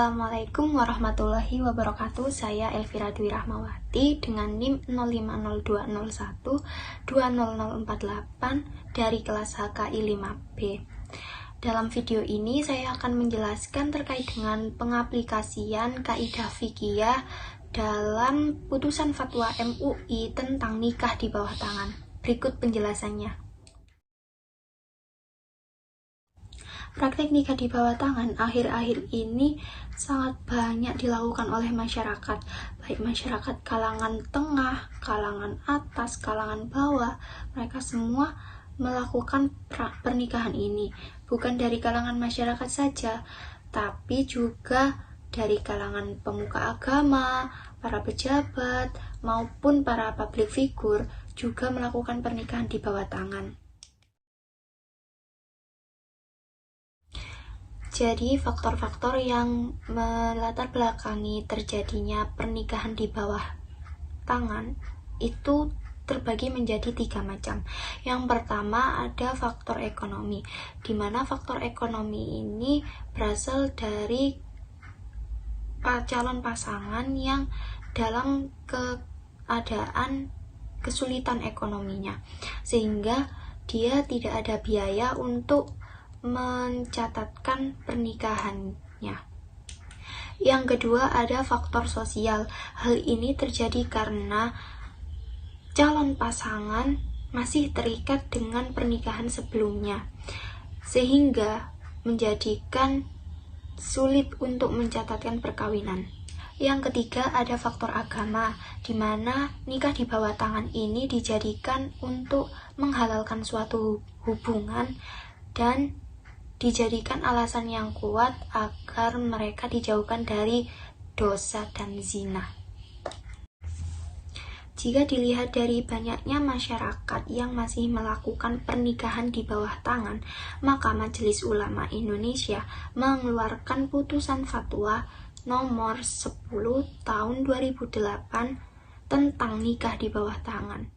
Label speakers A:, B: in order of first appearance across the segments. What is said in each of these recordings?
A: Assalamualaikum warahmatullahi wabarakatuh. Saya Elvira Dwi Rahmawati dengan NIM 050201-20048 dari kelas HKI 5B. Dalam video ini saya akan menjelaskan terkait dengan pengaplikasian kaidah fikih dalam putusan fatwa MUI tentang nikah di bawah tangan. Berikut penjelasannya. Praktik nikah di bawah tangan akhir-akhir ini sangat banyak dilakukan oleh masyarakat, baik masyarakat kalangan tengah, kalangan atas, kalangan bawah. Mereka semua melakukan pernikahan ini, bukan dari kalangan masyarakat saja, tapi juga dari kalangan pemuka agama, para pejabat, maupun para public figure juga melakukan pernikahan di bawah tangan. Jadi, faktor-faktor yang melatar belakangi terjadinya pernikahan di bawah tangan itu terbagi menjadi 3 macam. Yang pertama ada faktor ekonomi, di mana faktor ekonomi ini berasal dari calon pasangan yang dalam keadaan kesulitan ekonominya, sehingga dia tidak ada biaya untuk mencatatkan pernikahannya. Yang kedua ada faktor sosial. Hal ini terjadi karena calon pasangan masih terikat dengan pernikahan sebelumnya, sehingga menjadikan sulit untuk mencatatkan perkawinan. Yang ketiga ada faktor agama, di mana nikah di bawah tangan ini dijadikan untuk menghalalkan suatu hubungan dan dijadikan alasan yang kuat agar mereka dijauhkan dari dosa dan zina. Jika dilihat dari banyaknya masyarakat yang masih melakukan pernikahan di bawah tangan, maka Majelis Ulama Indonesia mengeluarkan putusan fatwa nomor 10 tahun 2008 tentang nikah di bawah tangan.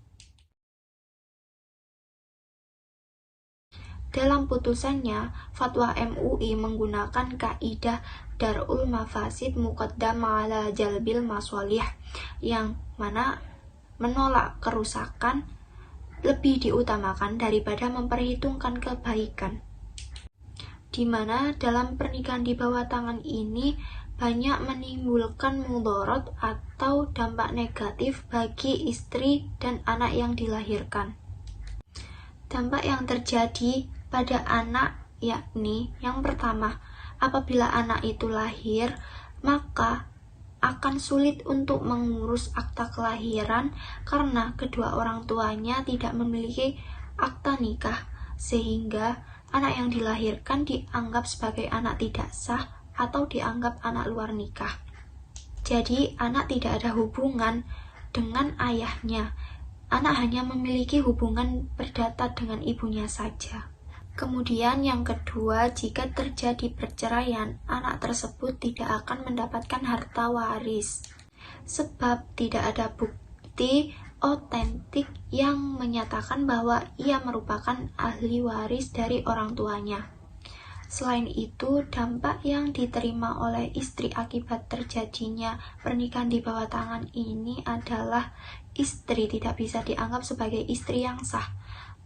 A: Dalam putusannya, fatwa MUI menggunakan kaidah Dar'ul Mafasid Muqaddam ala Jalbil Masolih, yang mana menolak kerusakan lebih diutamakan daripada memperhitungkan kebaikan. Di mana dalam pernikahan di bawah tangan ini banyak menimbulkan mudorot atau dampak negatif bagi istri dan anak yang dilahirkan. Dampak yang terjadi pada anak yakni yang pertama, apabila anak itu lahir, maka akan sulit untuk mengurus akta kelahiran karena kedua orang tuanya tidak memiliki akta nikah, sehingga anak yang dilahirkan dianggap sebagai anak tidak sah atau dianggap anak luar nikah. Jadi anak tidak ada hubungan dengan ayahnya, anak hanya memiliki hubungan perdata dengan ibunya saja. Kemudian yang kedua, jika terjadi perceraian, anak tersebut tidak akan mendapatkan harta waris, sebab tidak ada bukti otentik yang menyatakan bahwa ia merupakan ahli waris dari orang tuanya. Selain itu, dampak yang diterima oleh istri akibat terjadinya pernikahan di bawah tangan ini adalah istri tidak bisa dianggap sebagai istri yang sah,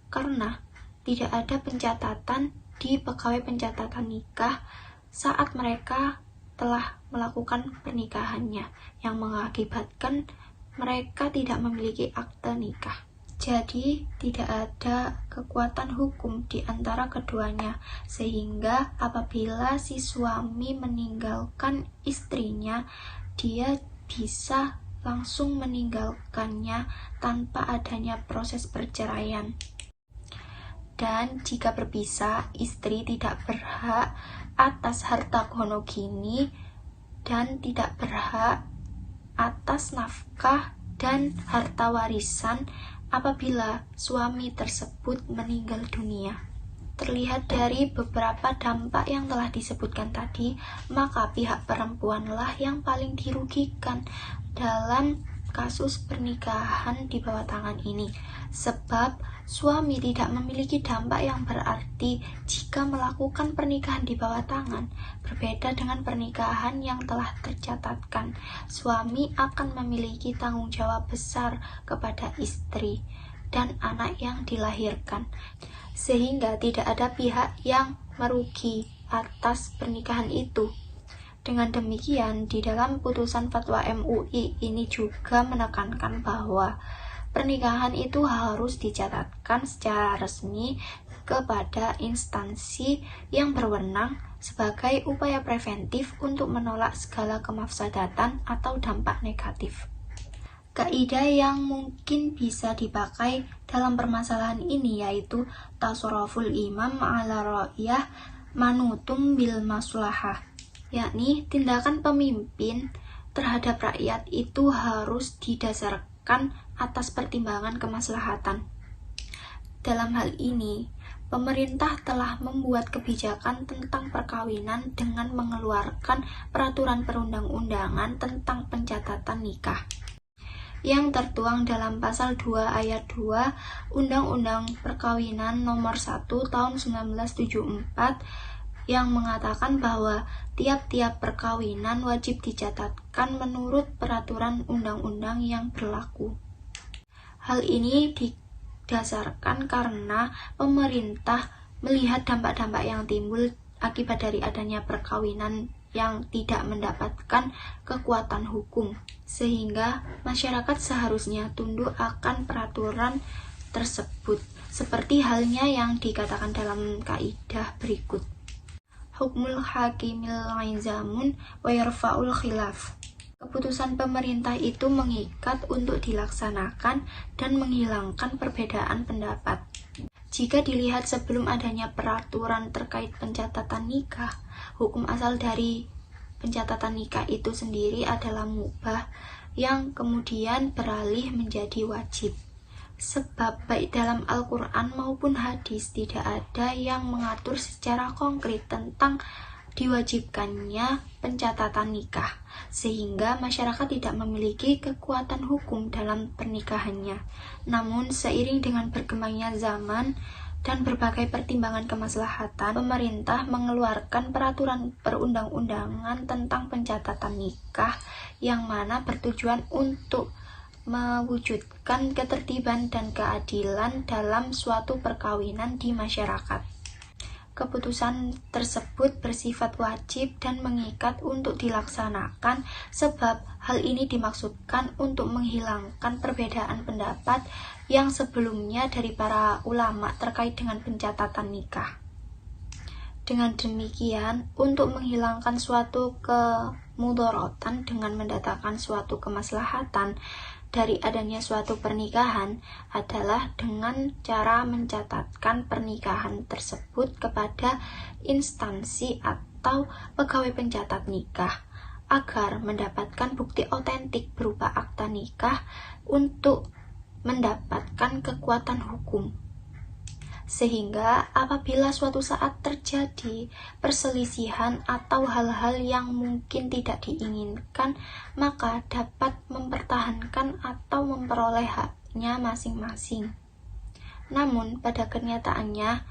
A: karena tidak ada pencatatan di pegawai pencatatan nikah saat mereka telah melakukan pernikahannya, yang mengakibatkan mereka tidak memiliki akte nikah. Jadi tidak ada kekuatan hukum di antara keduanya, sehingga apabila si suami meninggalkan istrinya, dia bisa langsung meninggalkannya tanpa adanya proses perceraian. Dan jika berpisah, istri tidak berhak atas harta gonogini dan tidak berhak atas nafkah dan harta warisan apabila suami tersebut meninggal dunia. Terlihat dari beberapa dampak yang telah disebutkan tadi, maka pihak perempuanlah yang paling dirugikan dalam kasus pernikahan di bawah tangan ini, sebab suami tidak memiliki dampak yang berarti jika melakukan pernikahan di bawah tangan. Berbeda dengan pernikahan yang telah tercatatkan, suami akan memiliki tanggung jawab besar kepada istri dan anak yang dilahirkan, sehingga tidak ada pihak yang merugi atas pernikahan itu. Dengan demikian, di dalam putusan fatwa MUI ini juga menekankan bahwa pernikahan itu harus dicatatkan secara resmi kepada instansi yang berwenang sebagai upaya preventif untuk menolak segala kemafsadatan atau dampak negatif. Kaidah yang mungkin bisa dipakai dalam permasalahan ini yaitu tasarruful imam ala ra'iyah manutum bil maslahah, yakni tindakan pemimpin terhadap rakyat itu harus didasarkan atas pertimbangan kemaslahatan. Dalam hal ini, pemerintah telah membuat kebijakan tentang perkawinan dengan mengeluarkan peraturan perundang-undangan tentang pencatatan nikah yang tertuang dalam pasal 2 ayat 2 Undang-Undang Perkawinan Nomor 1 Tahun 1974 yang mengatakan bahwa tiap-tiap perkawinan wajib dicatatkan menurut peraturan undang-undang yang berlaku. Hal ini didasarkan karena pemerintah melihat dampak-dampak yang timbul akibat dari adanya perkawinan yang tidak mendapatkan kekuatan hukum, sehingga masyarakat seharusnya tunduk akan peraturan tersebut, seperti halnya yang dikatakan dalam kaidah berikut. Hukmul hakimil ilzamun wa yarfa'ul khilaf. Keputusan pemerintah itu mengikat untuk dilaksanakan dan menghilangkan perbedaan pendapat. Jika dilihat sebelum adanya peraturan terkait pencatatan nikah, hukum asal dari pencatatan nikah itu sendiri adalah mubah yang kemudian beralih menjadi wajib. Sebab baik dalam Al-Quran maupun hadis tidak ada yang mengatur secara konkret tentang diwajibkannya pencatatan nikah, sehingga masyarakat tidak memiliki kekuatan hukum dalam pernikahannya. Namun seiring dengan berkembangnya zaman dan berbagai pertimbangan kemaslahatan, pemerintah mengeluarkan peraturan perundang-undangan tentang pencatatan nikah yang mana bertujuan untuk mewujudkan ketertiban dan keadilan dalam suatu perkawinan di masyarakat. Keputusan tersebut bersifat wajib dan mengikat untuk dilaksanakan, sebab hal ini dimaksudkan untuk menghilangkan perbedaan pendapat yang sebelumnya dari para ulama terkait dengan pencatatan nikah. Dengan demikian, untuk menghilangkan suatu kemudorotan dengan mendatangkan suatu kemaslahatan dari adanya suatu pernikahan adalah dengan cara mencatatkan pernikahan tersebut kepada instansi atau pegawai pencatat nikah agar mendapatkan bukti otentik berupa akta nikah untuk mendapatkan kekuatan hukum. Sehingga apabila suatu saat terjadi perselisihan atau hal-hal yang mungkin tidak diinginkan, maka dapat mempertahankan atau memperoleh haknya masing-masing. Namun pada kenyataannya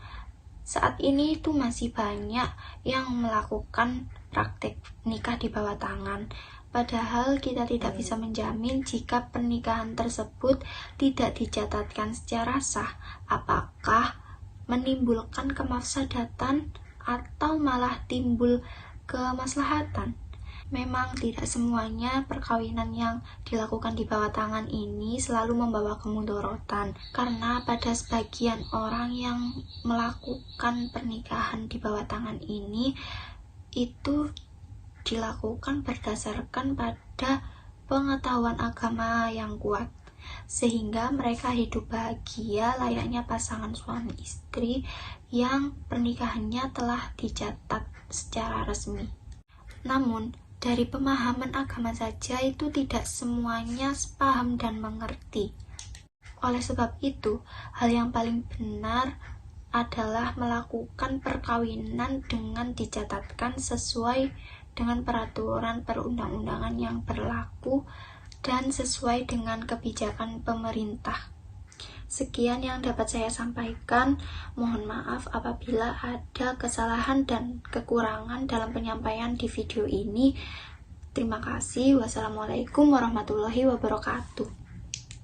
A: saat ini itu masih banyak yang melakukan praktik nikah di bawah tangan. Padahal kita tidak bisa menjamin jika pernikahan tersebut tidak dicatatkan secara sah, apakah menimbulkan kemafsadatan atau malah timbul kemaslahatan. Memang tidak semuanya perkawinan yang dilakukan di bawah tangan ini selalu membawa kemudorotan, karena pada sebagian orang yang melakukan pernikahan di bawah tangan ini itu dilakukan berdasarkan pada pengetahuan agama yang kuat, sehingga mereka hidup bahagia layaknya pasangan suami istri yang pernikahannya telah dicatat secara resmi. Namun, dari pemahaman agama saja itu tidak semuanya paham dan mengerti. Oleh sebab itu, hal yang paling benar adalah melakukan perkawinan dengan dicatatkan sesuai dengan peraturan perundang-undangan yang berlaku dan sesuai dengan kebijakan pemerintah. Sekian yang dapat saya sampaikan. Mohon maaf apabila ada kesalahan dan kekurangan dalam penyampaian di video ini. Terima kasih. Wassalamualaikum warahmatullahi wabarakatuh.